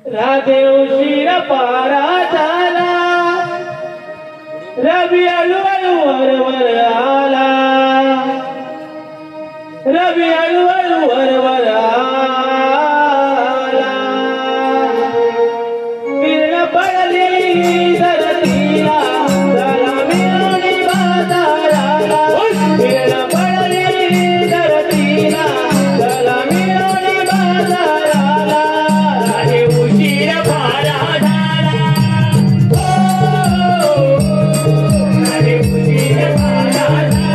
राधे उशीर पारा झाला, रवी हळूहळू वरवर आला, रवी हळूहळू वरवर आला, किरण पडली धरतीला, झाला मिळवणी बाजाराला, किरण पडली धरतीला, झाला मिळवणी बाजाराला, राधे उशीर पारा झाला, राधे उशीर पारा झाला,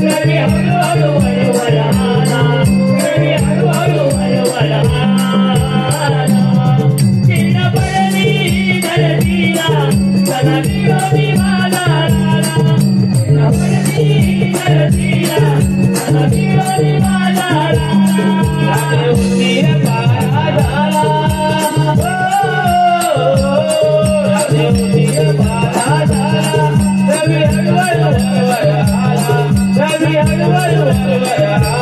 रवी हळूहळू वरवर आला, रवी हळूहळू वरवर आला, किरण पडली धरतीला, झाला मिळवणी बाजाराला, किरण पडली धरतीला, झाला मिळवणी बाजाराला, राधे उशीर पारा झाला, राधे उशीर पारा झाला, रवी हळूहळू वरवर आला, रवी हळूहळू वरवर आला,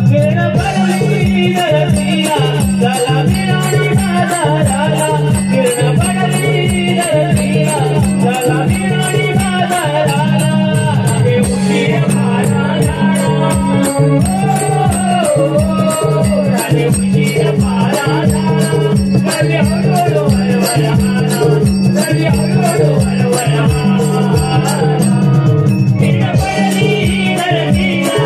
किरण पडली धरतीला, झाला मिळवणी बाजाराला, किरण पडली धरतीला, झाला मिळवणी बाजाराला, राधे उशीर पारा झाला, राधे उशीर पारा झाला, रवी हळूहळू वरवर आला, रवी हळूहळू वरवर आला, किरण पडली धरतीला,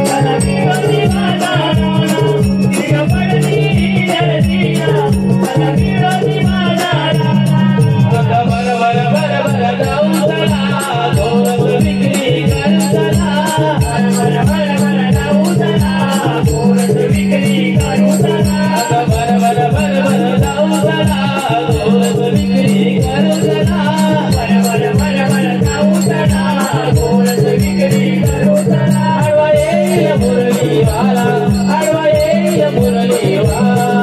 झाला मिळवणी बाजाराला, किरण पडली धरतीला, झाला मिळवणी बाजाराला, आता बरबर बरबर जाऊ चला, गोरस विक्री करू चला, बरबर बरबर जाऊ चला, गोरस विक्री करू चला, आता बरबर बरबर जाऊ चला, गोरस विक्री करू चला, बरबर बरबर जाऊ चला, गोरस विक्री करू चला, आडवा येईल मुरलीवाला, आडवा येईल मुरलीवाला,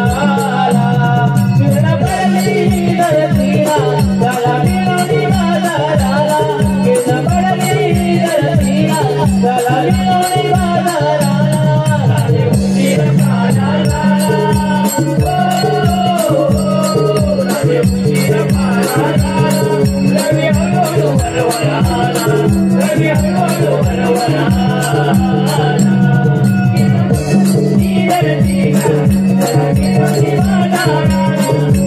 किरण पडली धरतीला, झाला मिळवणी बाजाराला, किरण पडली धरतीला, झाला मिळवणी बाजाराला, राधे उशीर पारा झाला, राधे उशीर पारा झाला, रवी हळूहळू वरवर आला, रवी हळूहळू वरवर आला, किरण पडली धरतीला, झाला मिळवणी बाजाराला,